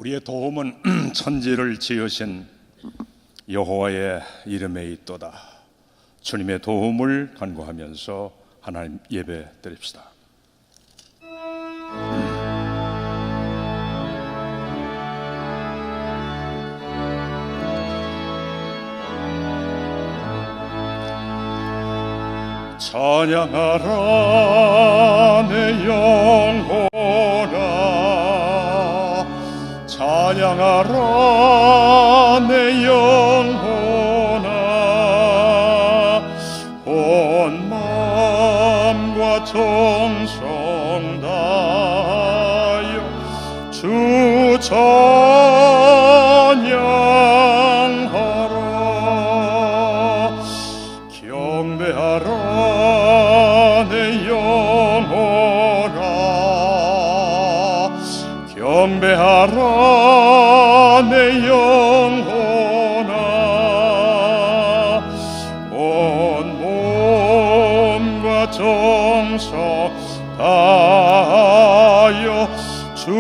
우리의 도움은 천지를 지으신 여호와의 이름에 있도다. 주님의 도움을 간구하면서 하나님 예배 드립시다. 찬양하라 내 영혼아, 찬양하라 내 영혼아, 온 마음과 정성 다하여 주 찬양하라. 경배하라 내 영혼아, 경배하라 내 영혼아, 온 몸과 정성 다하여 주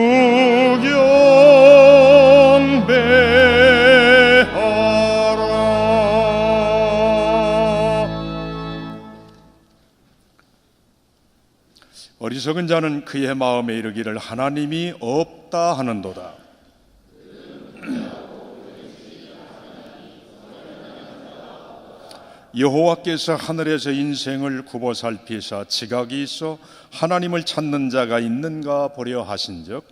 어리석은 자는 그의 마음에 이르기를 하나님이 없다 하는도다. 여호와께서 하늘에서 인생을 굽어 살피사 지각이 있어 하나님을 찾는 자가 있는가 보려 하신즉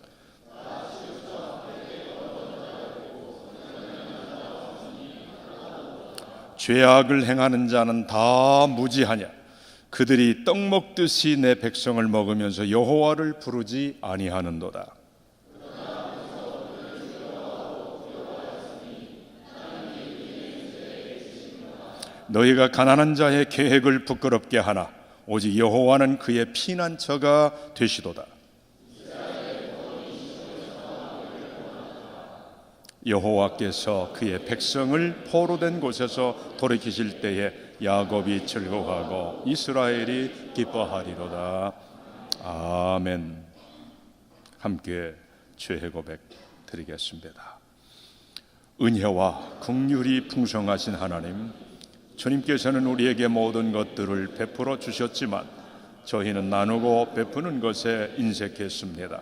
죄악을 행하는 자는 다 무지하냐. 그들이 떡 먹듯이 내 백성을 먹으면서 여호와를 부르지 아니하는도다. 너희가 가난한 자의 계획을 부끄럽게 하나 오직 여호와는 그의 피난처가 되시도다. 여호와께서 그의 백성을 포로된 곳에서 돌이키실 때에 야곱이 즐거워하고 이스라엘이 기뻐하리로다. 아멘. 함께 죄의 고백 드리겠습니다. 은혜와 긍휼이 풍성하신 하나님, 주님께서는 우리에게 모든 것들을 베풀어 주셨지만 저희는 나누고 베푸는 것에 인색했습니다.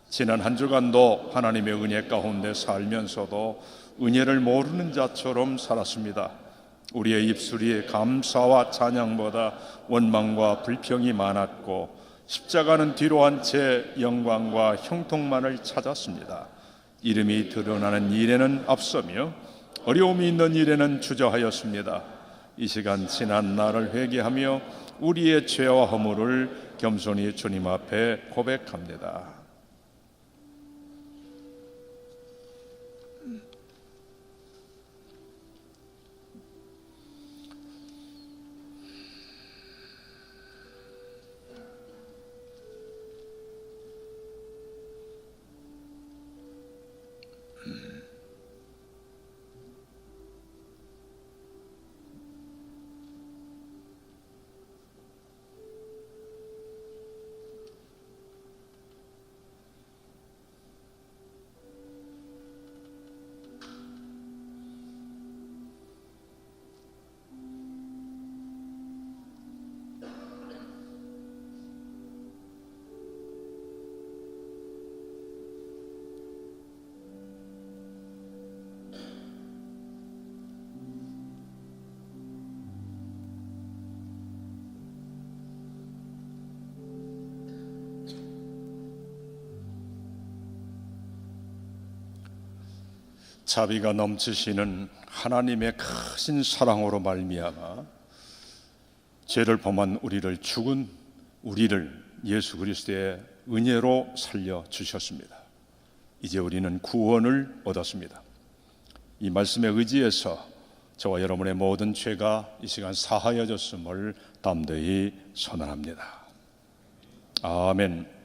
지난 한 주간도 하나님의 은혜 가운데 살면서도 은혜를 모르는 자처럼 살았습니다. 우리의 입술이 감사와 찬양보다 원망과 불평이 많았고 십자가는 뒤로 한 채 영광과 형통만을 찾았습니다. 이름이 드러나는 일에는 앞서며 어려움이 있는 일에는 주저하였습니다. 이 시간 지난 날을 회개하며 우리의 죄와 허물을 겸손히 주님 앞에 고백합니다. 자비가 넘치시는 하나님의 크신 사랑으로 말미암아 죄를 범한 우리를 죽은 우리를 예수 그리스도의 은혜로 살려 주셨습니다. 이제 우리는 구원을 얻었습니다. 이 말씀에 의지해서 저와 여러분의 모든 죄가 이 시간 사하여졌음을 담대히 선언합니다. 아멘.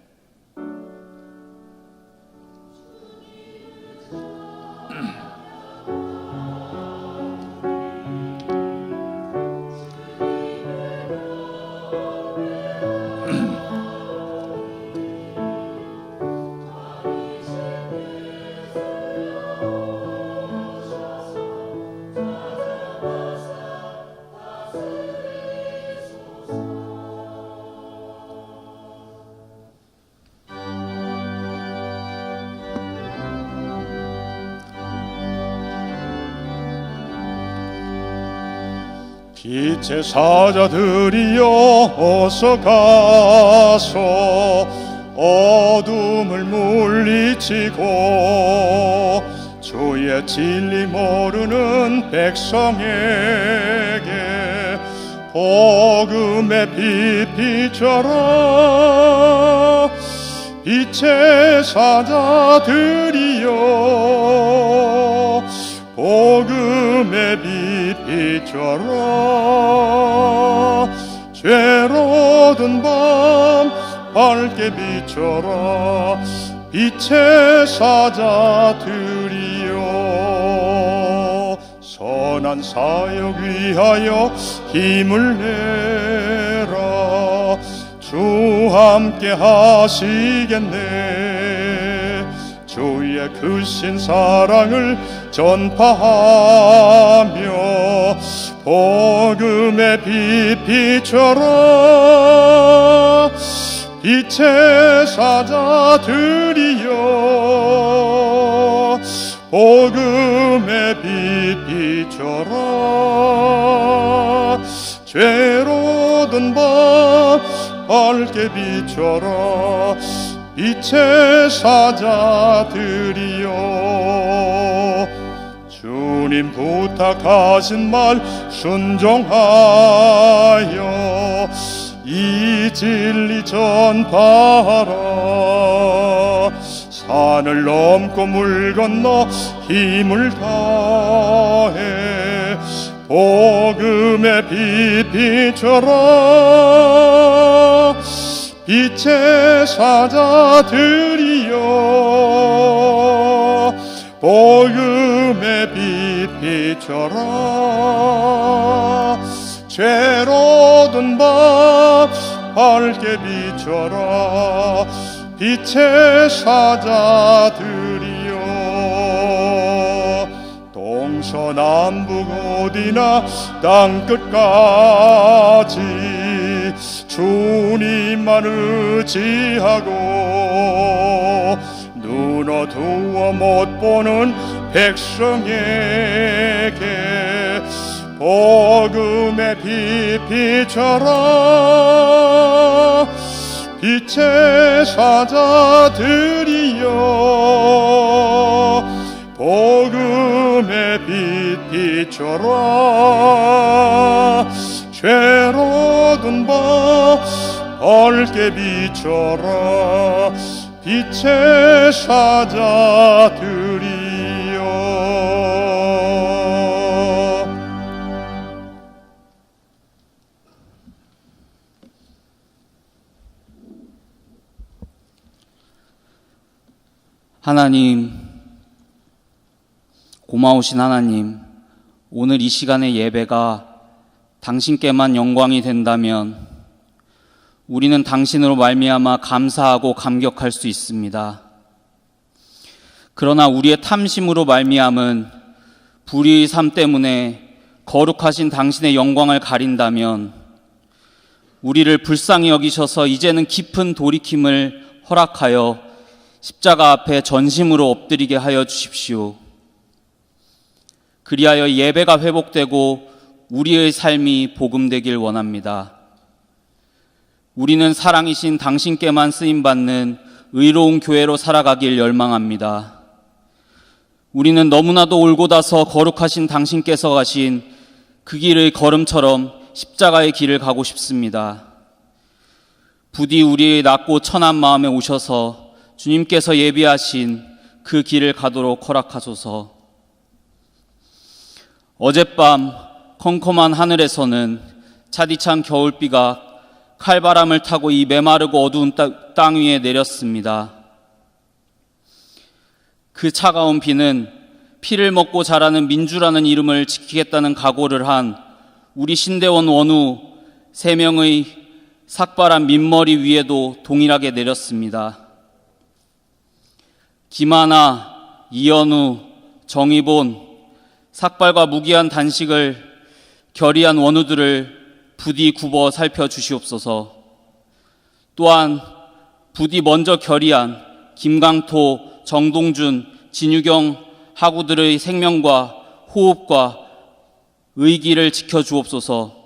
빛의 사자들이여 어서 가서 어둠을 물리치고 주의 진리 모르는 백성에게 복음의 빛 비춰라. 빛의 사자들이여 복음의 빛 비춰라. 죄로든 밤 밝게 비춰라. 빛의 사자들이여 선한 사역 위하여 힘을 내라. 주 함께 하시겠네. 주의 크신 사랑을 전파하며 복음의 빛 비춰라. 빛의 사자들이여 복음의 빛 비춰라. 죄로든 밤 밝게 비춰라. 빛의 사자들이여 주님 부탁하신 말 순종하여 이 진리 전파하라. 산을 넘고 물 건너 힘을 다해 복음의 빛 비춰라. 빛의 사자들이여 복음의 빛 비춰라. 죄로든 밤 밝게 비춰라. 빛의 사자들이여 동서남북 어디나 땅끝까지 주님만 의지하고 눈 어두워 못 보는 백성에게 복음의 빛 비춰라. 빛의 사자들이여 복음의 빛 비춰라. 죄로든 밤 밝게 비춰라. 빛의 사자들이여 하나님, 고마우신 하나님, 오늘 이 시간의 예배가 당신께만 영광이 된다면 우리는 당신으로 말미암아 감사하고 감격할 수 있습니다. 그러나 우리의 탐심으로 말미암은 불의의 삶 때문에 거룩하신 당신의 영광을 가린다면 우리를 불쌍히 여기셔서 이제는 깊은 돌이킴을 허락하여 십자가 앞에 전심으로 엎드리게 하여 주십시오. 그리하여 예배가 회복되고 우리의 삶이 복음되길 원합니다. 우리는 사랑이신 당신께만 쓰임받는 의로운 교회로 살아가길 열망합니다. 우리는 너무나도 올곧아서 거룩하신 당신께서 가신 그 길의 걸음처럼 십자가의 길을 가고 싶습니다. 부디 우리의 낮고 천한 마음에 오셔서 주님께서 예비하신 그 길을 가도록 허락하소서. 어젯밤 컴컴한 하늘에서는 차디찬 겨울비가 칼바람을 타고 이 메마르고 어두운 땅 위에 내렸습니다. 그 차가운 비는 피를 먹고 자라는 민주라는 이름을 지키겠다는 각오를 한 우리 신대원 원우 3명의 삭발한 민머리 위에도 동일하게 내렸습니다. 김하나, 이현우, 정의본, 삭발과 무기한 단식을 결의한 원우들을 부디 굽어 살펴주시옵소서. 또한 부디 먼저 결의한 김강토, 정동준, 진유경 하구들의 생명과 호흡과 의기를 지켜주옵소서.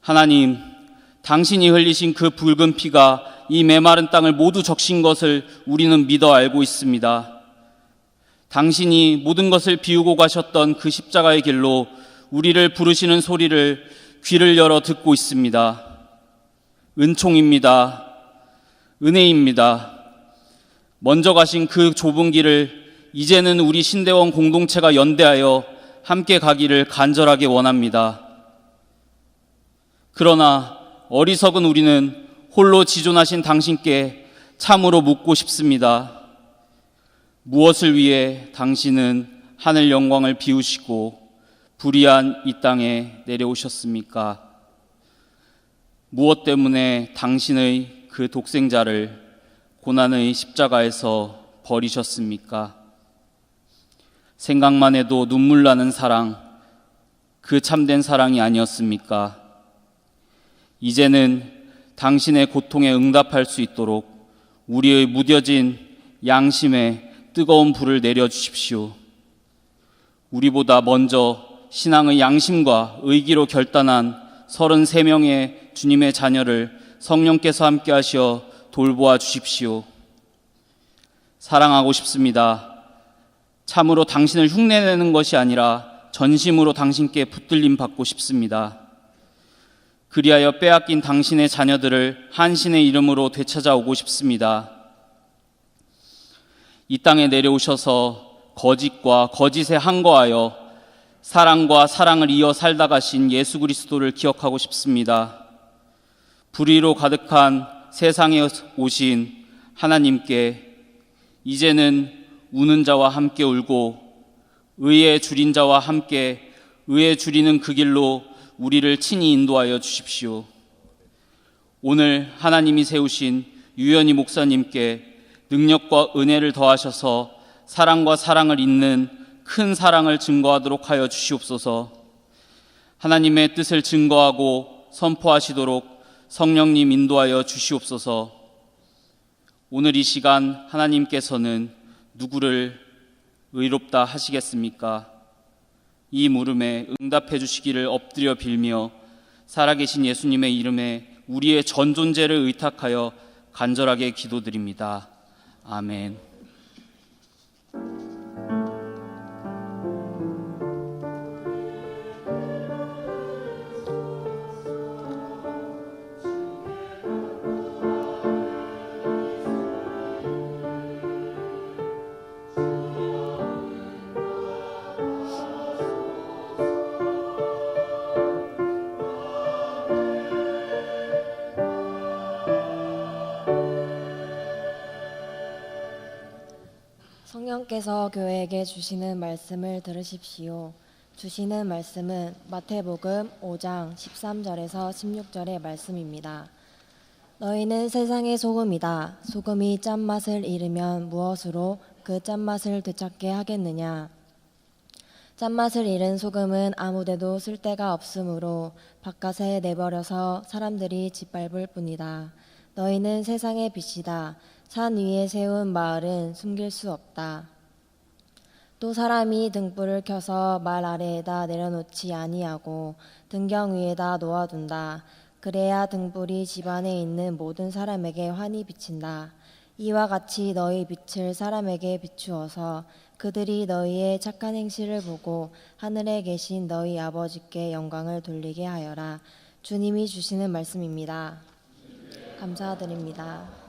하나님, 당신이 흘리신 그 붉은 피가 이 메마른 땅을 모두 적신 것을 우리는 믿어 알고 있습니다. 당신이 모든 것을 비우고 가셨던 그 십자가의 길로 우리를 부르시는 소리를 귀를 열어 듣고 있습니다. 은총입니다. 은혜입니다. 먼저 가신 그 좁은 길을 이제는 우리 신대원 공동체가 연대하여 함께 가기를 간절하게 원합니다. 그러나 어리석은 우리는 홀로 지존하신 당신께 참으로 묻고 싶습니다. 무엇을 위해 당신은 하늘 영광을 비우시고 불의한 이 땅에 내려오셨습니까? 무엇 때문에 당신의 그 독생자를 고난의 십자가에서 버리셨습니까? 생각만 해도 눈물 나는 사랑, 그 참된 사랑이 아니었습니까? 이제는 당신의 고통에 응답할 수 있도록 우리의 무뎌진 양심에 뜨거운 불을 내려주십시오. 우리보다 먼저 신앙의 양심과 의기로 결단한 33명의 주님의 자녀를 성령께서 함께 하시어 돌보아 주십시오. 사랑하고 싶습니다. 참으로 당신을 흉내내는 것이 아니라 전심으로 당신께 붙들림 받고 싶습니다. 그리하여 빼앗긴 당신의 자녀들을 한신의 이름으로 되찾아오고 싶습니다. 이 땅에 내려오셔서 거짓과 거짓에 항거하여 사랑과 사랑을 이어 살다 가신 예수 그리스도를 기억하고 싶습니다. 불의로 가득한 세상에 오신 하나님께 이제는 우는 자와 함께 울고 의에 줄인 자와 함께 의에 줄이는 그 길로 우리를 친히 인도하여 주십시오. 오늘 하나님이 세우신 유연희 목사님께 능력과 은혜를 더하셔서 사랑과 사랑을 잇는 큰 사랑을 증거하도록 하여 주시옵소서. 하나님의 뜻을 증거하고 선포하시도록 성령님 인도하여 주시옵소서. 오늘 이 시간 하나님께서는 누구를 의롭다 하시겠습니까? 이 물음에 응답해 주시기를 엎드려 빌며 살아계신 예수님의 이름에 우리의 전 존재를 의탁하여 간절하게 기도드립니다. 아멘. 성령께서 교회에게 주시는 말씀을 들으십시오. 주시는 말씀은 마태복음 5장 13절에서 16절의 말씀입니다. 너희는 세상의 소금이다. 소금이 짠맛을 잃으면 무엇으로 그 짠맛을 되찾게 하겠느냐? 짠맛을 잃은 소금은 아무데도 쓸 데가 없으므로 바깥에 내버려서 사람들이 짓밟을 뿐이다. 너희는 세상의 빛이다. 산 위에 세운 마을은 숨길 수 없다. 또 사람이 등불을 켜서 말 아래에다 내려놓지 아니하고 등경 위에다 놓아둔다. 그래야 등불이 집안에 있는 모든 사람에게 환히 비친다. 이와 같이 너희 빛을 사람에게 비추어서 그들이 너희의 착한 행실을 보고 하늘에 계신 너희 아버지께 영광을 돌리게 하여라. 주님이 주시는 말씀입니다. 감사드립니다.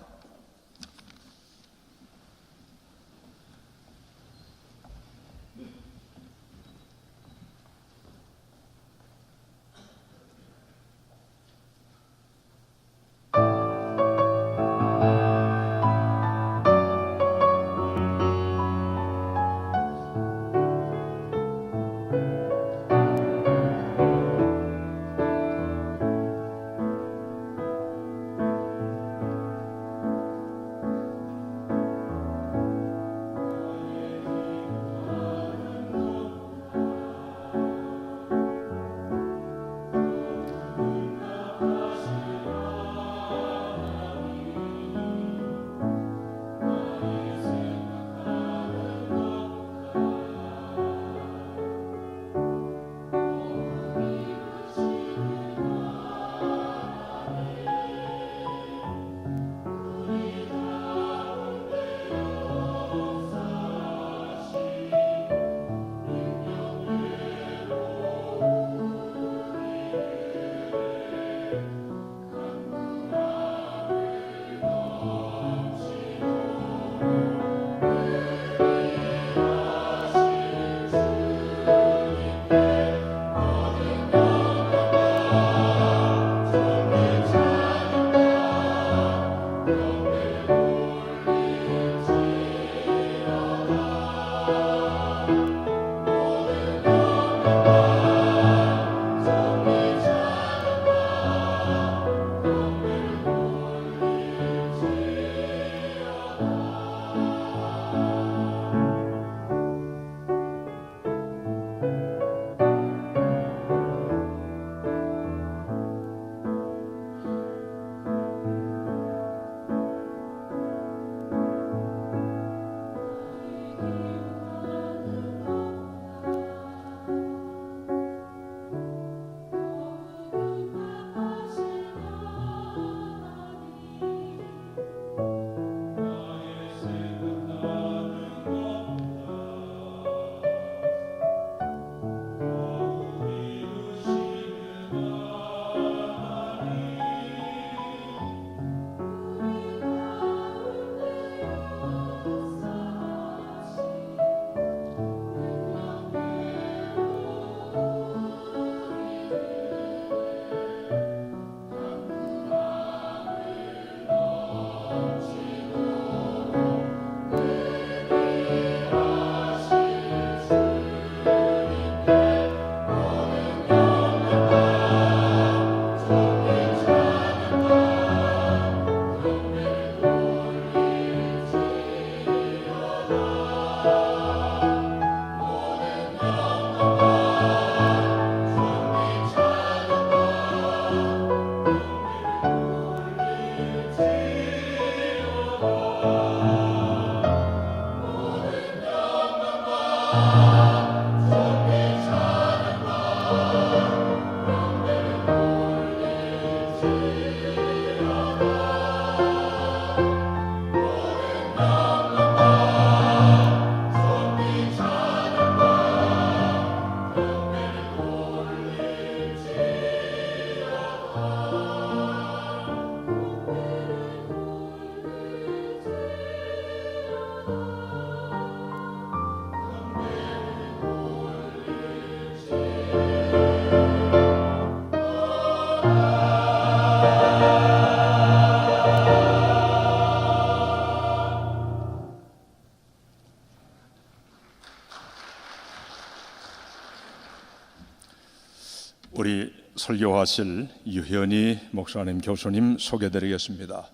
우리 설교하실 유현희 목사님, 교수님 소개드리겠습니다.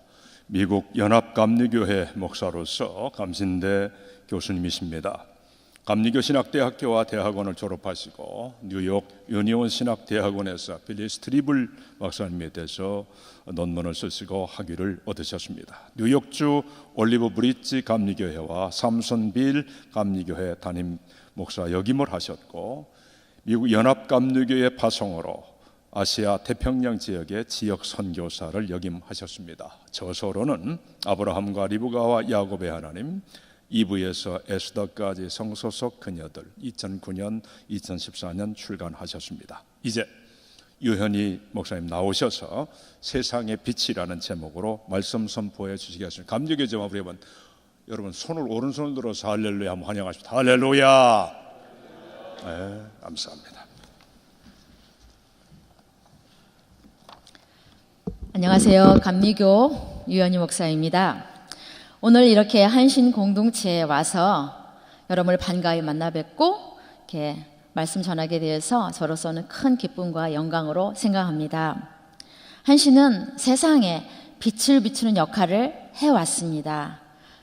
미국 연합감리교회 목사로서 감신대 교수님이십니다. 감리교 신학대학교와 대학원을 졸업하시고 뉴욕 유니온 신학대학원에서 빌리 스트리블 목사님에 대해서 논문을 쓰시고 학위를 얻으셨습니다. 뉴욕주 올리브 브릿지 감리교회와 삼손빌 감리교회 담임 목사 역임을 하셨고, 미국 연합감리교회 파송으로 아시아 태평양 지역의 지역 선교사를 역임하셨습니다. 저서로는 아브라함과 리브가와 야곱의 하나님, 2부에서 에스더까지 성소속 그녀들 2009년, 2014년 출간하셨습니다. 이제 유현희 목사님 나오셔서 세상의 빛이라는 제목으로 말씀 선포해 주시겠습니다. 감격의 제목 우리 여러분 손을 오른손을 들어서 할렐루야 한번 환영하십시다. 할렐루야. 네, 감사합니다. 안녕하세요. 감리교 유현희 목사입니다. 오늘 이렇게 한신 공동체에 와서 여러분을 반가이 만나 뵙고 이렇게 말씀 전하게 되어서 저로서는 큰 기쁨과 영광으로 생각합니다. 한신은 세상에 빛을 비추는 역할을 해왔습니다.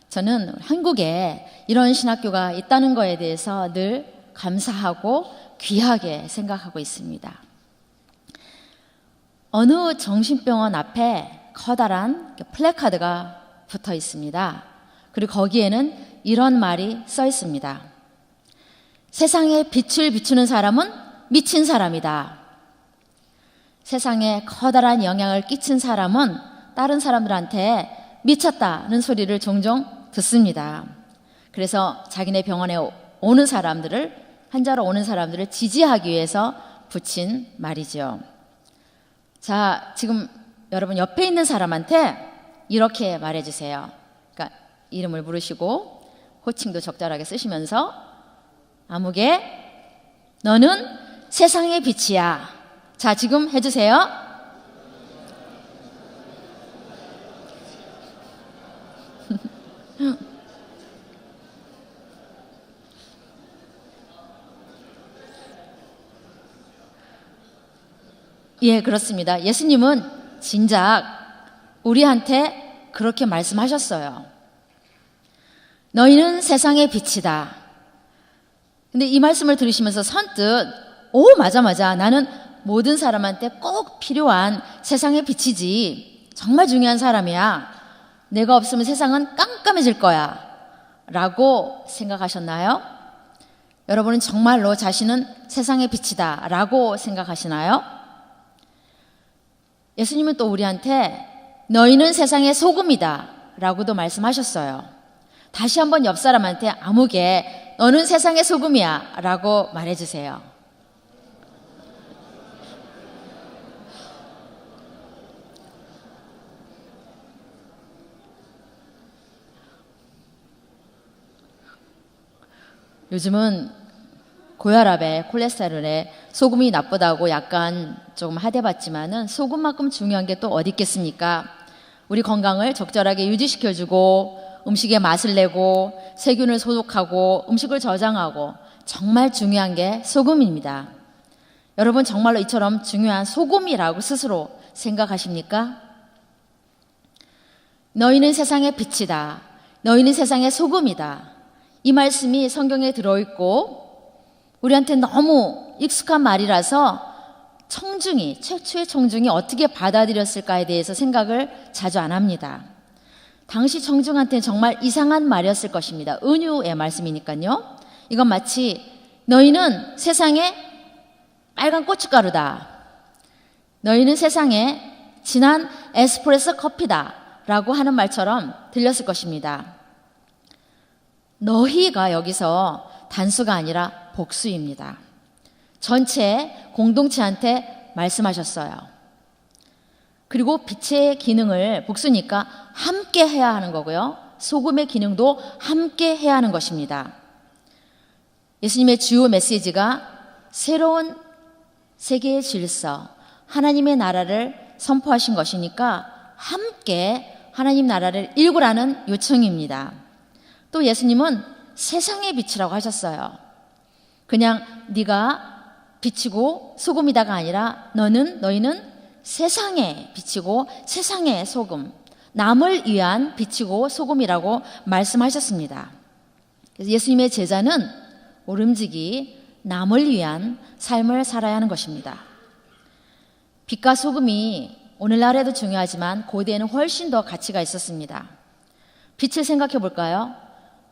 저는 한국에 이런 신학교가 있다는 것에 대해서 늘 감사하고 귀하게 생각하고 있습니다. 어느 정신병원 앞에 커다란 플래카드가 붙어 있습니다. 그리고 거기에는 이런 말이 써 있습니다. 세상에 빛을 비추는 사람은 미친 사람이다. 세상에 커다란 영향을 끼친 사람은 다른 사람들한테 미쳤다는 소리를 종종 듣습니다. 그래서 자기네 병원에 오는 사람들을, 환자로 오는 사람들을 지지하기 위해서 붙인 말이죠. 자, 지금 여러분 옆에 있는 사람한테 이렇게 말해주세요. 그러니까 이름을 부르시고 호칭도 적절하게 쓰시면서, 아무개 너는 세상의 빛이야. 자, 지금 해주세요. 예, 그렇습니다. 예수님은 진작 우리한테 그렇게 말씀하셨어요. 너희는 세상의 빛이다. 근데 이 말씀을 들으시면서 선뜻 맞아 나는 모든 사람한테 꼭 필요한 세상의 빛이지, 정말 중요한 사람이야, 내가 없으면 세상은 깜깜해질 거야 라고 생각하셨나요? 여러분은 정말로 자신은 세상의 빛이다 라고 생각하시나요? 예수님은 또 우리한테 너희는 세상의 소금이다 라고도 말씀하셨어요. 다시 한번 옆 사람한테 아무개 너는 세상의 소금이야 라고 말해주세요. 요즘은 고혈압에 콜레스테롤에 소금이 나쁘다고 약간 조금 하대받지만은 소금만큼 중요한 게 또 어디 있겠습니까? 우리 건강을 적절하게 유지시켜주고 음식의 맛을 내고 세균을 소독하고 음식을 저장하고 정말 중요한 게 소금입니다. 여러분 정말로 이처럼 중요한 소금이라고 스스로 생각하십니까? 너희는 세상의 빛이다. 너희는 세상의 소금이다. 이 말씀이 성경에 들어있고 우리한테 너무 익숙한 말이라서 청중이, 최초의 청중이 어떻게 받아들였을까에 대해서 생각을 자주 안 합니다. 당시 청중한테는 정말 이상한 말이었을 것입니다. 은유의 말씀이니까요. 이건 마치 너희는 세상에 빨간 고춧가루다. 너희는 세상에 진한 에스프레소 커피다 라고 하는 말처럼 들렸을 것입니다. 너희가 여기서 단수가 아니라 복수입니다. 전체 공동체한테 말씀하셨어요. 그리고 빛의 기능을 복수니까 함께 해야 하는 거고요. 소금의 기능도 함께 해야 하는 것입니다. 예수님의 주요 메시지가 새로운 세계의 질서, 하나님의 나라를 선포하신 것이니까 함께 하나님 나라를 일구라는 요청입니다. 또 예수님은 세상의 빛이라고 하셨어요. 그냥 네가 빛이고 소금이다가 아니라 너희는 세상의 빛이고 세상의 소금, 남을 위한 빛이고 소금이라고 말씀하셨습니다. 그래서 예수님의 제자는 오름지기 남을 위한 삶을 살아야 하는 것입니다. 빛과 소금이 오늘날에도 중요하지만 고대에는 훨씬 더 가치가 있었습니다. 빛을 생각해 볼까요?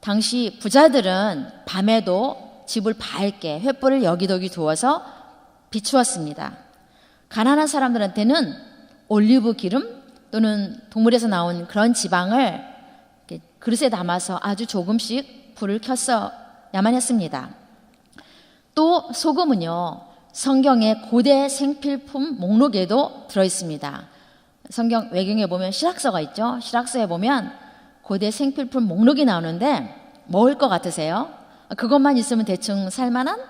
당시 부자들은 밤에도 집을 밝게 횃불을 여기저기 두어서 비추었습니다. 가난한 사람들한테는 올리브 기름 또는 동물에서 나온 그런 지방을 그릇에 담아서 아주 조금씩 불을 켰어야만 했습니다. 또 소금은요, 성경의 고대 생필품 목록에도 들어있습니다. 성경 외경에 보면 실학서가 있죠. 실학서에 보면 고대 생필품 목록이 나오는데 뭐일 것 같으세요? 그것만 있으면 대충 살만한?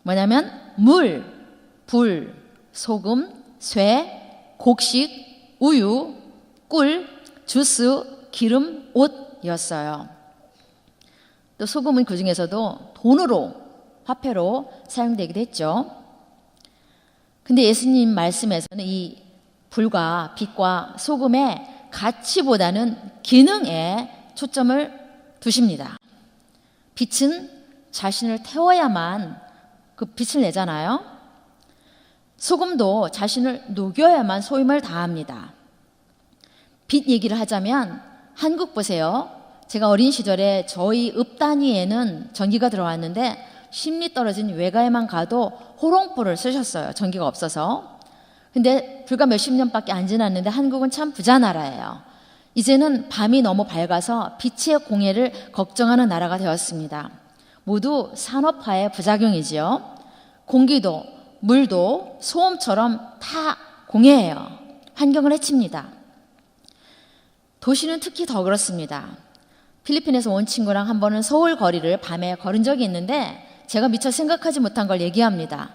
뭐냐면 물, 불, 소금, 쇠, 곡식, 우유, 꿀, 주스, 기름, 옷이었어요. 또 소금은 그 중에서도 돈으로, 화폐로 사용되기도 했죠. 근데 예수님 말씀에서는 이 불과 빛과 소금의 가치보다는 기능에 초점을 두십니다. 빛은 자신을 태워야만 그 빛을 내잖아요. 소금도 자신을 녹여야만 소임을 다합니다. 빛 얘기를 하자면 한국 보세요. 제가 어린 시절에 저희 읍 단위에는 전기가 들어왔는데 10리 떨어진 외가에만 가도 호롱불을 쓰셨어요. 전기가 없어서. 근데 불과 몇십 년밖에 안 지났는데 한국은 참 부자 나라예요. 이제는 밤이 너무 밝아서 빛의 공해를 걱정하는 나라가 되었습니다. 모두 산업화의 부작용이지요. 공기도 물도 소음처럼 다 공해예요. 환경을 해칩니다. 도시는 특히 더 그렇습니다. 필리핀에서 온 친구랑 한 번은 서울 거리를 밤에 걸은 적이 있는데 제가 미처 생각하지 못한 걸 얘기합니다.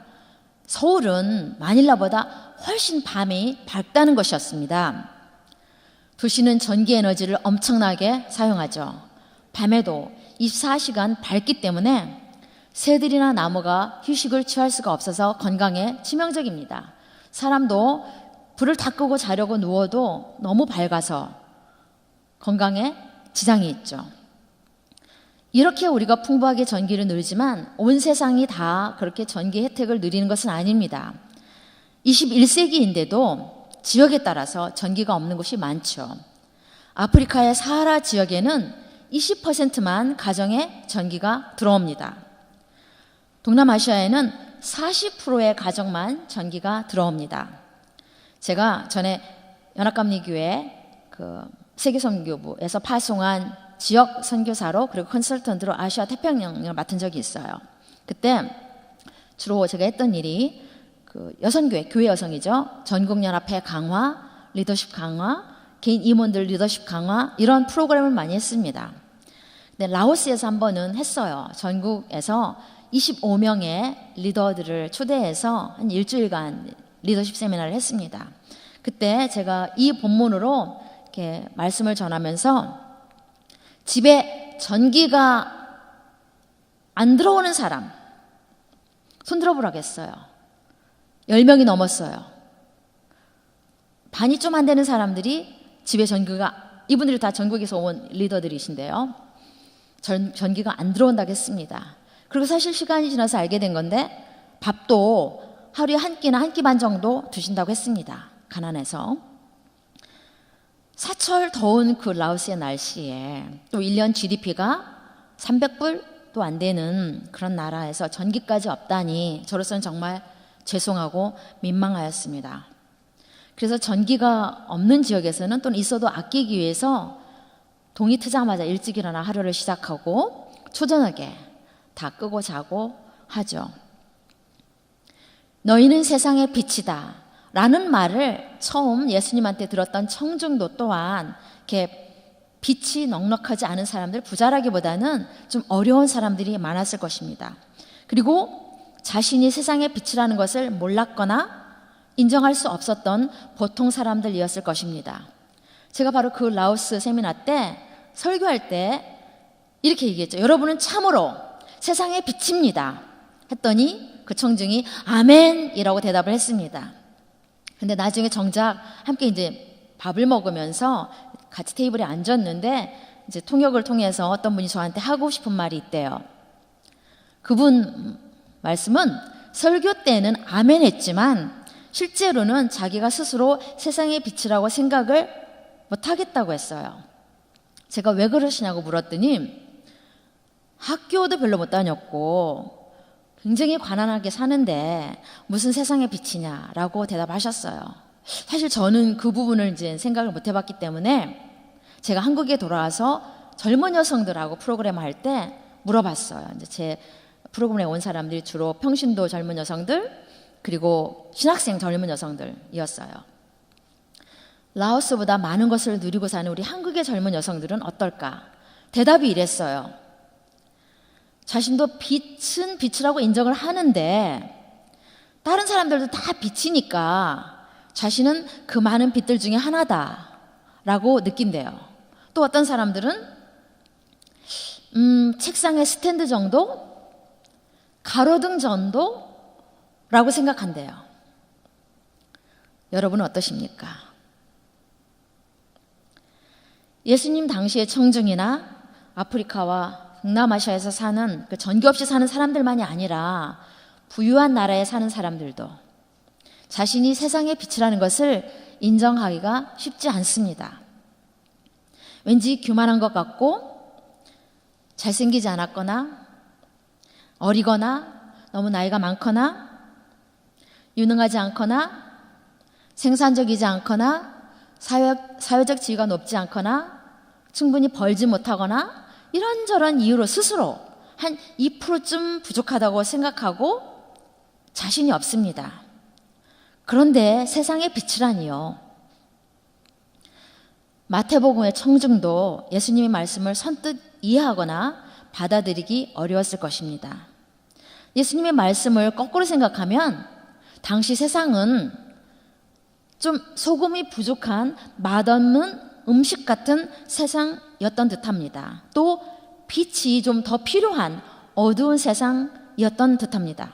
서울은 마닐라보다 훨씬 밤이 밝다는 것이었습니다. 도시는 전기 에너지를 엄청나게 사용하죠. 밤에도 24시간 밝기 때문에 새들이나 나무가 휴식을 취할 수가 없어서 건강에 치명적입니다. 사람도 불을 다 끄고 자려고 누워도 너무 밝아서 건강에 지장이 있죠. 이렇게 우리가 풍부하게 전기를 누리지만 온 세상이 다 그렇게 전기 혜택을 누리는 것은 아닙니다. 21세기인데도 지역에 따라서 전기가 없는 곳이 많죠. 아프리카의 사하라 지역에는 20%만 가정에 전기가 들어옵니다. 동남아시아에는 40%의 가정만 전기가 들어옵니다. 제가 전에 연합감리교회 세계선교부에서 파송한 지역 선교사로 그리고 컨설턴트로 아시아 태평양을 맡은 적이 있어요. 그때 주로 제가 했던 일이 여성교회, 교회 여성이죠. 전국연합회 강화, 리더십 강화, 개인 임원들 리더십 강화 이런 프로그램을 많이 했습니다. 근데 라오스에서 한 번은 했어요. 전국에서 25명의 리더들을 초대해서 한 일주일간 리더십 세미나를 했습니다. 그때 제가 이 본문으로 이렇게 말씀을 전하면서 집에 전기가 안 들어오는 사람 손 들어보라고 했어요. 10명이 넘었어요. 반이 좀 안 되는 사람들이 집에 전기가, 이분들이 다 전국에서 온 리더들이신데요. 전기가 안 들어온다고 했습니다. 그리고 사실 시간이 지나서 알게 된 건데 밥도 하루에 한 끼나 한 끼 반 정도 드신다고 했습니다. 가난해서. 사철 더운 그 라오스의 날씨에 또 1년 GDP가 300불도 안 되는 그런 나라에서 전기까지 없다니 저로서는 정말 죄송하고 민망하였습니다. 그래서 전기가 없는 지역에서는 또는 있어도 아끼기 위해서 동이 트자마자 일찍 일어나 하루를 시작하고 초저녁에 다 끄고 자고 하죠. 너희는 세상의 빛이다 라는 말을 처음 예수님한테 들었던 청중도 또한 이렇게 빛이 넉넉하지 않은 사람들, 부자라기보다는 좀 어려운 사람들이 많았을 것입니다. 그리고 자신이 세상의 빛이라는 것을 몰랐거나 인정할 수 없었던 보통 사람들이었을 것입니다. 제가 바로 그 라오스 세미나 때 설교할 때 이렇게 얘기했죠. 여러분은 참으로 세상의 빛입니다. 했더니 그 청중이 아멘이라고 대답을 했습니다. 근데 나중에 정작 함께 이제 밥을 먹으면서 같이 테이블에 앉았는데 이제 통역을 통해서 어떤 분이 저한테 하고 싶은 말이 있대요. 그분 말씀은 설교 때는 아멘 했지만 실제로는 자기가 스스로 세상의 빛이라고 생각을 못 하겠다고 했어요. 제가 왜 그러시냐고 물었더니 학교도 별로 못 다녔고 굉장히 가난하게 사는데 무슨 세상의 빛이냐라고 대답하셨어요. 사실 저는 그 부분을 이제 생각을 못 해봤기 때문에 제가 한국에 돌아와서 젊은 여성들하고 프로그램 할 때 물어봤어요. 이제 제 프로그램에 온 사람들이 주로 평신도 젊은 여성들 그리고 신학생 젊은 여성들이었어요. 라오스보다 많은 것을 누리고 사는 우리 한국의 젊은 여성들은 어떨까? 대답이 이랬어요. 자신도 빛은 빛이라고 인정을 하는데 다른 사람들도 다 빛이니까 자신은 그 많은 빛들 중에 하나다라고 느낀대요. 또 어떤 사람들은 책상의 스탠드 정도? 가로등 정도라고 생각한대요. 여러분은 어떠십니까? 예수님 당시의 청중이나 아프리카와 동남아시아에서 사는 그 전교 없이 사는 사람들만이 아니라 부유한 나라에 사는 사람들도 자신이 세상의 빛이라는 것을 인정하기가 쉽지 않습니다. 왠지 교만한 것 같고 잘생기지 않았거나 어리거나 너무 나이가 많거나 유능하지 않거나 생산적이지 않거나 사회적 지위가 높지 않거나 충분히 벌지 못하거나 이런저런 이유로 스스로 한 2%쯤 부족하다고 생각하고 자신이 없습니다. 그런데 세상의 빛이라니요. 마태복음의 청중도 예수님의 말씀을 선뜻 이해하거나 받아들이기 어려웠을 것입니다. 예수님의 말씀을 거꾸로 생각하면 당시 세상은 좀 소금이 부족한 맛없는 음식 같은 세상이었던 듯합니다. 또 빛이 좀 더 필요한 어두운 세상이었던 듯합니다.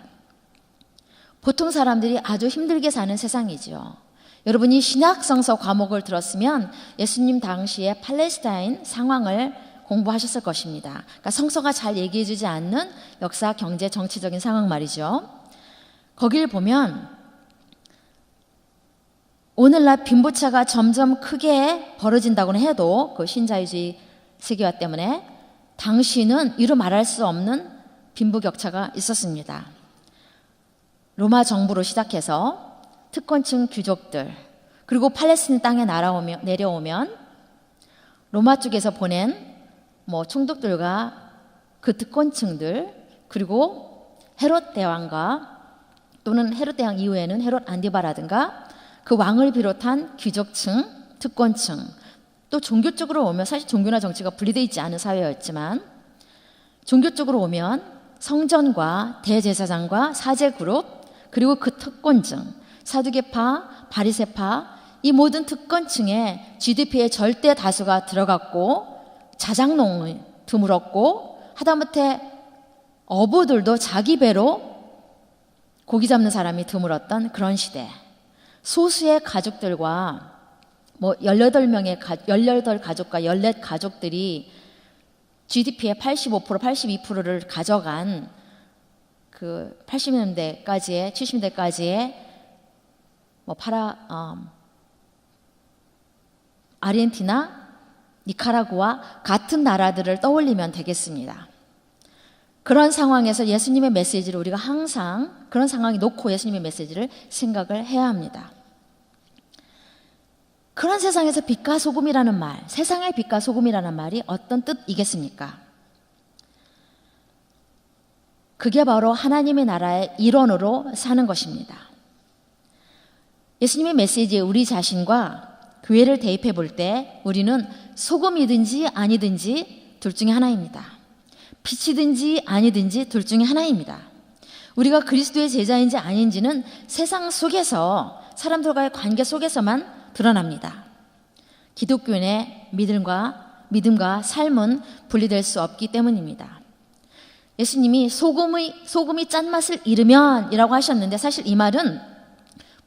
보통 사람들이 아주 힘들게 사는 세상이지요. 여러분이 신약성서 과목을 들었으면 예수님 당시의 팔레스타인 상황을 공부하셨을 것입니다. 그러니까 성서가 잘 얘기해주지 않는 역사, 경제, 정치적인 상황 말이죠. 거길 보면 오늘날 빈부차가 점점 크게 벌어진다고는 해도 그 신자유주의 세계화 때문에 당시는 이루 말할 수 없는 빈부격차가 있었습니다. 로마 정부로 시작해서 특권층 귀족들 그리고 팔레스틴 땅에 내려오면 로마 쪽에서 보낸 총독들과 그 특권층들 그리고 헤롯 대왕과 또는 헤롯 대왕 이후에는 헤롯 안디바라든가 그 왕을 비롯한 귀족층, 특권층 또 종교 쪽으로 오면 사실 종교나 정치가 분리되어 있지 않은 사회였지만 종교 쪽으로 오면 성전과 대제사장과 사제그룹 그리고 그 특권층 사두개파, 바리새파 이 모든 특권층의 GDP의 절대 다수가 들어갔고 자작농이 드물었고 하다못해 어부들도 자기 배로 고기 잡는 사람이 드물었던 그런 시대. 소수의 가족들과 18가족과 14가족들이 GDP의 85%, 82%를 가져간 그 80년대까지의 70년대까지의 아르헨티나, 니카라구아 같은 나라들을 떠올리면 되겠습니다. 그런 상황에서 예수님의 메시지를 우리가 항상 그런 상황에 놓고 예수님의 메시지를 생각을 해야 합니다. 그런 세상에서 빛과 소금이라는 말, 세상의 빛과 소금이라는 말이 어떤 뜻이겠습니까? 그게 바로 하나님의 나라의 일원으로 사는 것입니다. 예수님의 메시지에 우리 자신과 교회를 대입해 볼 때 우리는 소금이든지 아니든지 둘 중에 하나입니다. 빛이든지 아니든지 둘 중에 하나입니다. 우리가 그리스도의 제자인지 아닌지는 세상 속에서 사람들과의 관계 속에서만 드러납니다. 기독교인의 믿음과 삶은 분리될 수 없기 때문입니다. 예수님이 소금이 짠맛을 잃으면 이라고 하셨는데 사실 이 말은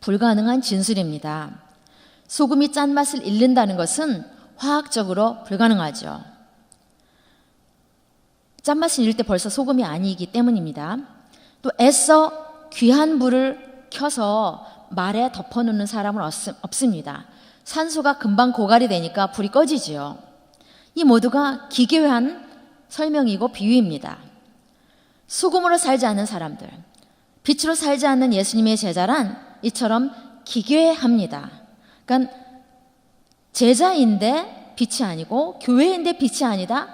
불가능한 진술입니다. 소금이 짠맛을 잃는다는 것은 화학적으로 불가능하죠. 짠맛을 잃을 때 벌써 소금이 아니기 때문입니다. 또 애써 귀한 불을 켜서 말에 덮어놓는 사람은 없습니다. 산소가 금방 고갈이 되니까 불이 꺼지지요. 이 모두가 기괴한 설명이고 비유입니다. 소금으로 살지 않는 사람들, 빛으로 살지 않는 예수님의 제자란 이처럼 기괴합니다. 그러니까 제자인데 빛이 아니고 교회인데 빛이 아니다.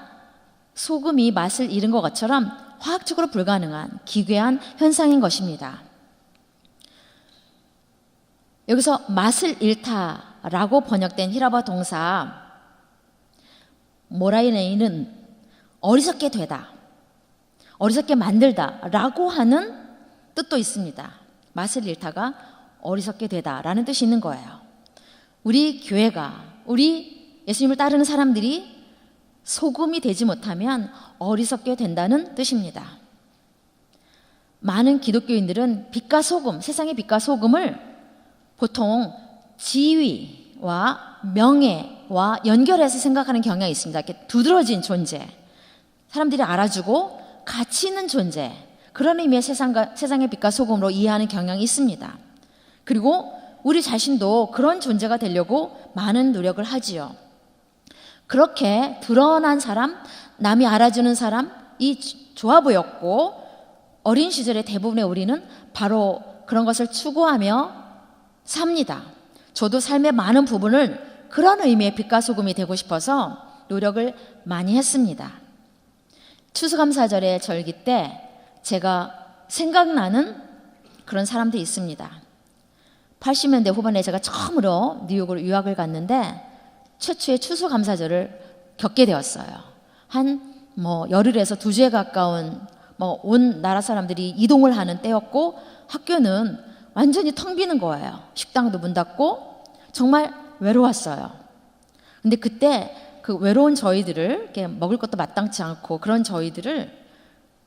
소금이 맛을 잃은 것처럼 화학적으로 불가능한 기괴한 현상인 것입니다. 여기서 맛을 잃다라고 번역된 히라버 동사 모라이네이는 어리석게 되다, 어리석게 만들다라고 하는 뜻도 있습니다. 맛을 잃다가 어리석게 되다라는 뜻이 있는 거예요. 우리 교회가, 우리 예수님을 따르는 사람들이 소금이 되지 못하면 어리석게 된다는 뜻입니다. 많은 기독교인들은 빛과 소금, 세상의 빛과 소금을 보통 지위와 명예와 연결해서 생각하는 경향이 있습니다. 이렇게 두드러진 존재, 사람들이 알아주고 가치 있는 존재, 그런 의미의 세상의 빛과 소금으로 이해하는 경향이 있습니다. 그리고 우리 자신도 그런 존재가 되려고 많은 노력을 하지요. 그렇게 드러난 사람, 남이 알아주는 사람이 좋아 보였고, 어린 시절의 대부분의 우리는 바로 그런 것을 추구하며 삽니다. 저도 삶의 많은 부분을 그런 의미의 빛과 소금이 되고 싶어서 노력을 많이 했습니다. 추수감사절의 절기 때 제가 생각나는 그런 사람들이 있습니다. 80년대 후반에 제가 처음으로 뉴욕으로 유학을 갔는데 최초의 추수감사절을 겪게 되었어요. 한 열흘에서 2주에 가까운 온 나라 사람들이 이동을 하는 때였고, 학교는 완전히 텅 비는 거예요. 식당도 문 닫고 정말 외로웠어요. 근데 그때 그 외로운 저희들을, 이렇게 먹을 것도 마땅치 않고 그런 저희들을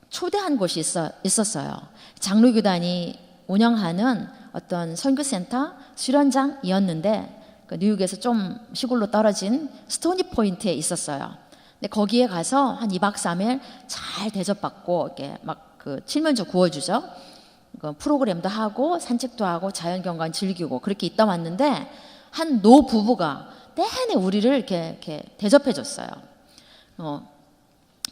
초대한 곳이 있었어요. 장로교단이 운영하는 어떤 선교센터 수련장이었는데, 그 뉴욕에서 좀 시골로 떨어진 스토니 포인트에 있었어요. 근데 거기에 가서 한 2박 3일 잘 대접받고, 이렇게 막 그 칠면조 구워주죠. 그 프로그램도 하고 산책도 하고 자연경관 즐기고 그렇게 있다 왔는데, 한 노 부부가 내내 우리를 이렇게 대접해줬어요.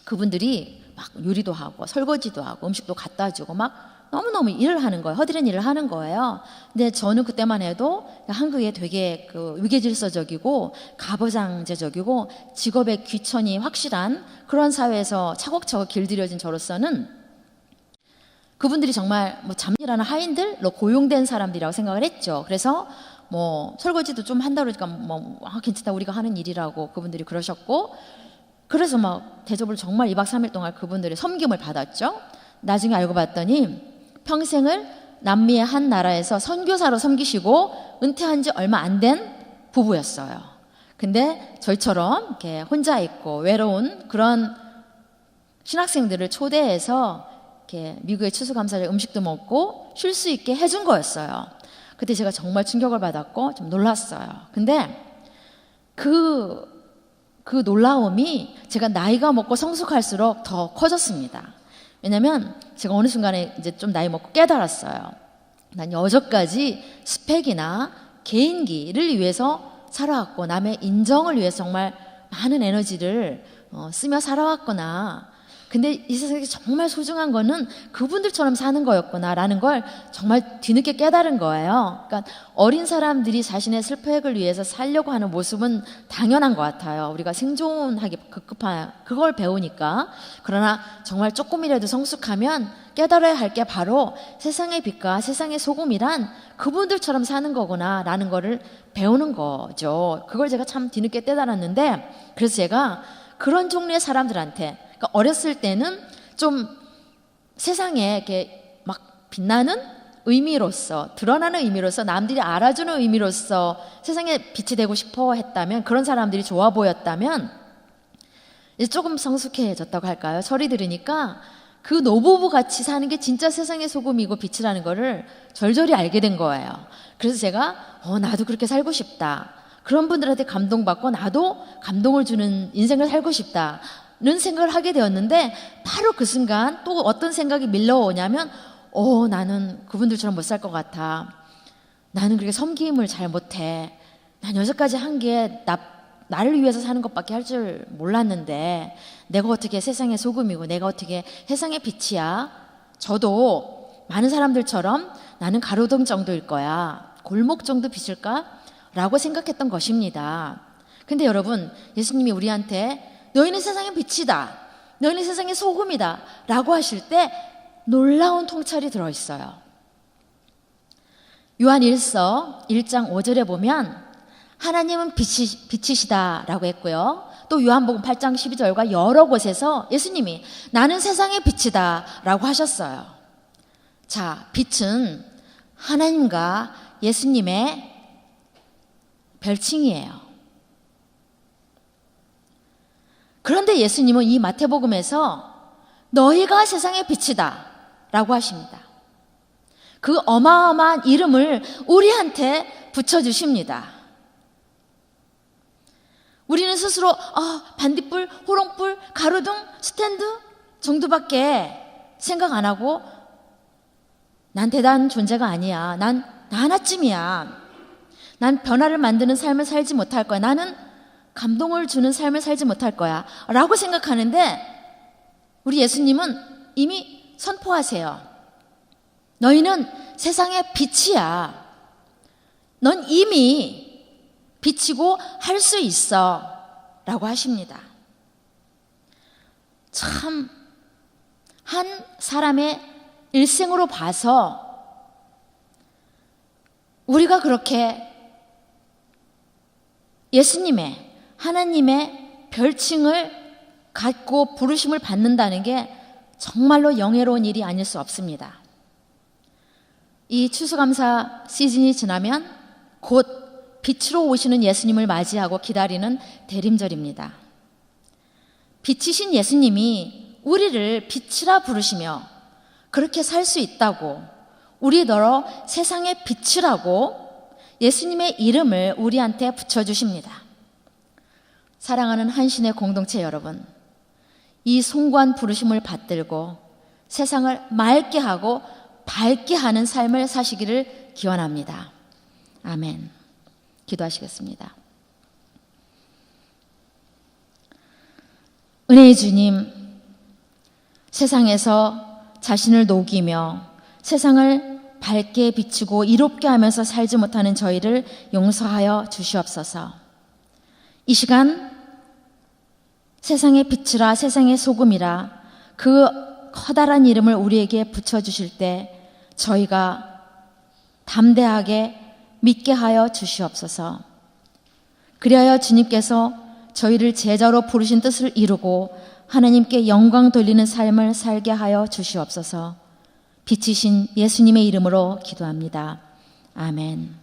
그분들이 막 요리도 하고 설거지도 하고 음식도 갖다 주고 막 너무너무 일을 하는 거예요. 허드렛 일을 하는 거예요. 근데 저는 그때만 해도 한국에 되게 그 위계질서적이고 가부장제적이고 직업의 귀천이 확실한 그런 사회에서 차곡차곡 길들여진 저로서는 그분들이 정말 잡일하는 하인들로 고용된 사람들이라고 생각을 했죠. 그래서 설거지도 좀 한다 그러니까 괜찮다, 우리가 하는 일이라고 그분들이 그러셨고, 그래서 막 대접을 정말 2박 3일 동안 그분들의 섬김을 받았죠. 나중에 알고 봤더니 평생을 남미의 한 나라에서 선교사로 섬기시고 은퇴한 지 얼마 안 된 부부였어요. 근데 저희처럼 이렇게 혼자 있고 외로운 그런 신학생들을 초대해서 이렇게 미국의 추수감사절 음식도 먹고 쉴 수 있게 해준 거였어요. 그때 제가 정말 충격을 받았고 좀 놀랐어요. 근데 그 놀라움이 제가 나이가 먹고 성숙할수록 더 커졌습니다. 왜냐면 제가 어느 순간에 이제 좀 나이 먹고 깨달았어요. 난 여태까지 스펙이나 개인기를 위해서 살아왔고 남의 인정을 위해서 정말 많은 에너지를 쓰며 살아왔구나. 근데 이 세상에 정말 소중한 거는 그분들처럼 사는 거였구나라는 걸 정말 뒤늦게 깨달은 거예요. 그러니까 어린 사람들이 자신의 슬퍼액을 위해서 살려고 하는 모습은 당연한 것 같아요. 우리가 생존하기 급급한 그걸 배우니까. 그러나 정말 조금이라도 성숙하면 깨달아야 할 게 바로 세상의 빛과 세상의 소금이란 그분들처럼 사는 거구나라는 거를 배우는 거죠. 그걸 제가 참 뒤늦게 깨달았는데, 그래서 제가 그런 종류의 사람들한테, 그러니까 어렸을 때는 좀 세상에 이렇게 막 빛나는 의미로서, 드러나는 의미로서, 남들이 알아주는 의미로서 세상에 빛이 되고 싶어 했다면, 그런 사람들이 좋아 보였다면, 이제 조금 성숙해졌다고 할까요? 소리 들으니까 그 노부부 같이 사는 게 진짜 세상의 소금이고 빛이라는 거를 절절히 알게 된 거예요. 그래서 제가 나도 그렇게 살고 싶다. 그런 분들한테 감동받고 나도 감동을 주는 인생을 살고 싶다는 생각을 하게 되었는데, 바로 그 순간 또 어떤 생각이 밀려오냐면 나는 그분들처럼 못 살 것 같아. 나는 그렇게 섬김을 잘 못해. 난 여기까지 한 게 나를 위해서 사는 것밖에 할 줄 몰랐는데 내가 어떻게 세상의 소금이고 내가 어떻게 세상의 빛이야. 저도 많은 사람들처럼 나는 가로등 정도일 거야. 골목 정도 빛일까? 라고 생각했던 것입니다. 근데 여러분, 예수님이 우리한테 너희는 세상의 빛이다, 너희는 세상의 소금이다 라고 하실 때 놀라운 통찰이 들어있어요. 요한 1서 1장 5절에 보면 하나님은 빛이시다 라고 했고요. 또 요한복음 8장 12절과 여러 곳에서 예수님이 나는 세상의 빛이다 라고 하셨어요. 자, 빛은 하나님과 예수님의 별칭이에요. 그런데 예수님은 이 마태복음에서 너희가 세상의 빛이다 라고 하십니다. 그 어마어마한 이름을 우리한테 붙여주십니다. 우리는 스스로 반딧불, 호롱불, 가로등, 스탠드 정도밖에 생각 안 하고 난 대단한 존재가 아니야. 난 나 하나쯤이야. 난 변화를 만드는 삶을 살지 못할 거야. 나는 감동을 주는 삶을 살지 못할 거야 라고 생각하는데, 우리 예수님은 이미 선포하세요. 너희는 세상의 빛이야. 넌 이미 빛이고 할 수 있어 라고 하십니다. 참, 한 사람의 일생으로 봐서 우리가 그렇게 예수님의, 하나님의 별칭을 갖고 부르심을 받는다는 게 정말로 영예로운 일이 아닐 수 없습니다. 이 추수감사 시즌이 지나면 곧 빛으로 오시는 예수님을 맞이하고 기다리는 대림절입니다. 빛이신 예수님이 우리를 빛이라 부르시며 그렇게 살 수 있다고, 우리 너로 세상의 빛이라고 예수님의 이름을 우리한테 붙여주십니다. 사랑하는 한신의 공동체 여러분, 이 숭고한 부르심을 받들고 세상을 맑게 하고 밝게 하는 삶을 사시기를 기원합니다. 아멘. 기도하시겠습니다. 은혜의 주님, 세상에서 자신을 녹이며 세상을 밝게 비추고 이롭게 하면서 살지 못하는 저희를 용서하여 주시옵소서. 이 시간 세상의 빛이라, 세상의 소금이라 그 커다란 이름을 우리에게 붙여주실 때 저희가 담대하게 믿게 하여 주시옵소서. 그리하여 주님께서 저희를 제자로 부르신 뜻을 이루고 하나님께 영광 돌리는 삶을 살게 하여 주시옵소서. 빛이신 예수님의 이름으로 기도합니다. 아멘.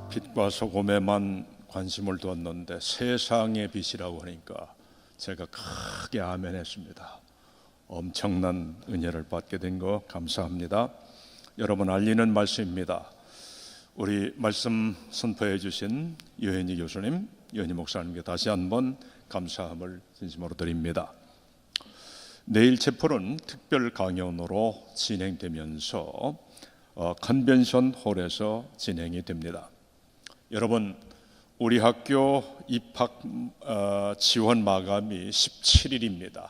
빛과 소금에만 관심을 두었는데 세상의 빛이라고 하니까 제가 크게 아멘했습니다. 엄청난 은혜를 받게 된 거 감사합니다. 여러분, 알리는 말씀입니다. 우리 말씀 선포해 주신 여현희 교수님, 여현희 목사님께 다시 한번 감사함을 진심으로 드립니다. 내일 체포는 특별 강연으로 진행되면서 컨벤션 홀에서 진행이 됩니다. 여러분, 우리 학교 입학 지원 마감이 17일입니다.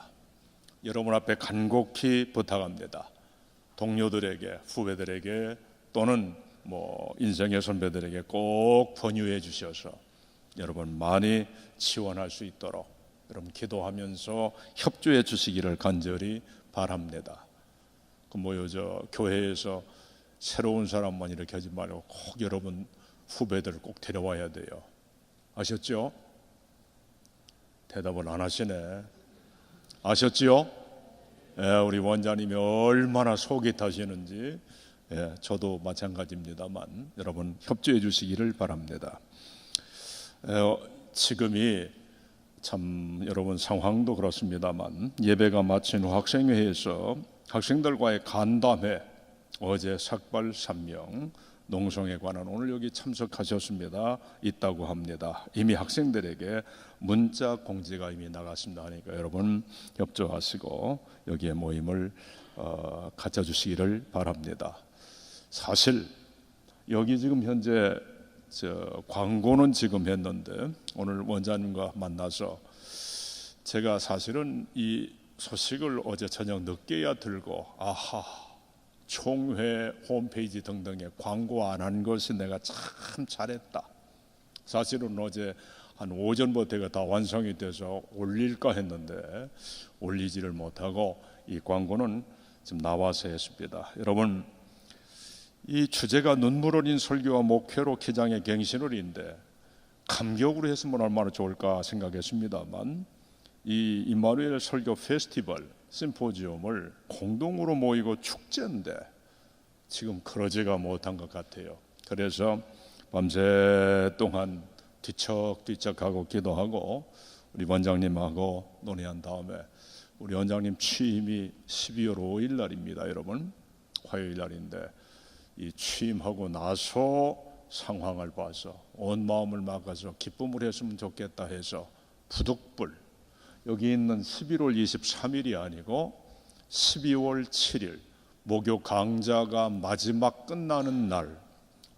여러분 앞에 간곡히 부탁합니다. 동료들에게, 후배들에게 또는 인생의 선배들에게 꼭 권유해 주셔서 여러분 많이 지원할 수 있도록 여러분 기도하면서 협조해 주시기를 간절히 바랍니다. 교회에서 새로운 사람만 이렇게 하지 말고 꼭 여러분 후배들 꼭 데려와야 돼요. 아셨죠? 대답을 안 하시네. 아셨지요? 예, 우리 원장님이 얼마나 속이 타시는지. 예, 저도 마찬가지입니다만 여러분 협조해 주시기를 바랍니다. 지금이 참 여러분 상황도 그렇습니다만 예배가 마친 후 학생회에서 학생들과의 간담회, 어제 삭발 3명 농성에 관한 오늘 여기 참석하셨습니다. 있다고 합니다. 이미 학생들에게 문자 공지가 이미 나갔습니다 하니까 여러분 협조하시고 여기에 모임을 가져주시기를 바랍니다. 사실 여기 지금 현재 광고는 지금 했는데 오늘 원장님과 만나서 제가 사실은 이 소식을 어제 저녁 늦게야 들고 총회 홈페이지 등등에 광고 안 한 것이 내가 참 잘했다. 사실은 어제 한 오전부터 다 완성이 돼서 올릴까 했는데 올리지를 못하고 이 광고는 지금 나와서 했습니다. 여러분 이 주제가 눈물 어린 설교와 목회로 기장의 갱신을인데 감격으로 했으면 얼마나 좋을까 생각했습니다만 이 임마누엘 설교 페스티벌 심포지움을 공동으로 모이고 축제인데 지금 그러지가 못한 것 같아요. 그래서 밤새 동안 뒤척뒤척하고 기도하고 우리 원장님하고 논의한 다음에 우리 원장님 취임이 12월 5일 날입니다. 여러분 화요일 날인데 이 취임하고 나서 상황을 봐서 온 마음을 막아서 기쁨을 했으면 좋겠다 해서 부득불 여기 있는 11월 23일이 아니고 12월 7일 목요 강좌가 마지막 끝나는 날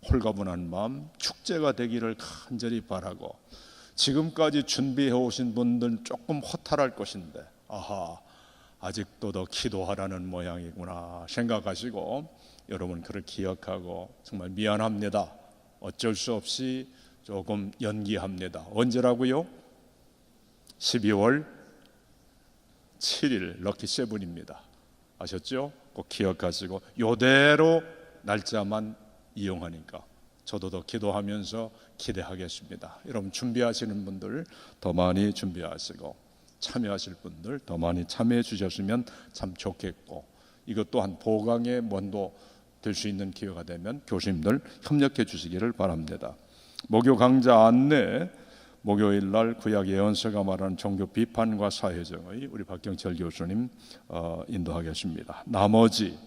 홀가분한 마음 축제가 되기를 간절히 바라고 지금까지 준비해 오신 분들 조금 허탈할 것인데 아직도 더 기도하라는 모양이구나 생각하시고 여러분 그를 기억하고 정말 미안합니다. 어쩔 수 없이 조금 연기합니다. 언제라고요? 12월 7일 럭키 세븐입니다. 아셨죠? 꼭 기억하시고 요대로 날짜만 이용하니까 저도 더 기도하면서 기대하겠습니다. 여러분 준비하시는 분들 더 많이 준비하시고 참여하실 분들 더 많이 참여해 주셨으면 참 좋겠고 이것 또한 보강의 원도 될 수 있는 기회가 되면 교수님들 협력해 주시기를 바랍니다. 목요 강좌 안내 목요일 날 구약 예언서가 말하는 종교 비판과 사회정의 우리 박경철 교수님 인도하겠습니다. 나머지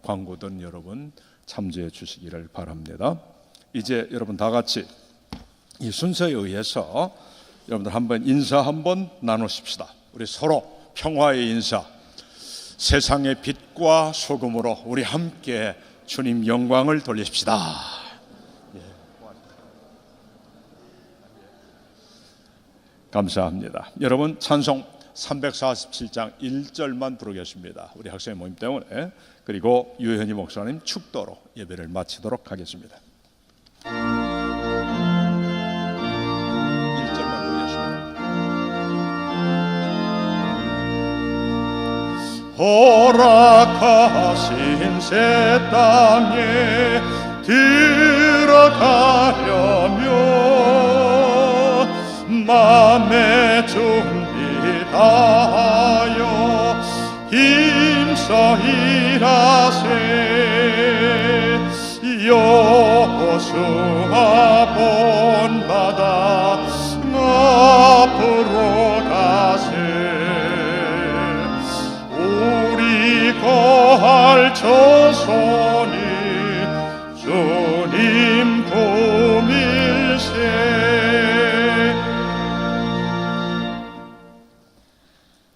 광고든 여러분 참조해 주시기를 바랍니다. 이제 여러분 다 같이 이 순서에 의해서 여러분들 한번 인사 한번 나누십시다. 우리 서로 평화의 인사. 세상의 빛과 소금으로 우리 함께 주님 영광을 돌리십시다. 감사합니다. 여러분 찬송 347장 1절만 부르겠습니다. 우리 학생 모임 때문에. 그리고 유현희 목사님 축도로 예배를 마치도록 하겠습니다. 1절만 부르겠습니다. 허락하신 새 땅에 들어가려면 맘의 준비 다하여 힘써 일하세. 여호수아 본받아 앞으로 가세. 우리 거할 조선이 주님 품일세.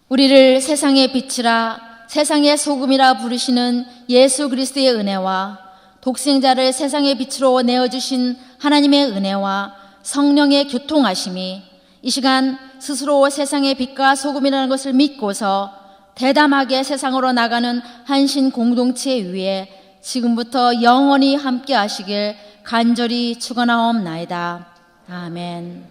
우리를 세상의 빛이라 세상의 소금이라 부르시는 예수 그리스도의 은혜와 독생자를 세상의 빛으로 내어주신 하나님의 은혜와 성령의 교통하심이 이 시간 스스로 세상의 빛과 소금이라는 것을 믿고서 대담하게 세상으로 나가는 한신 공동체 위에 지금부터 영원히 함께 하시길 간절히 축원하옵나이다. 아멘.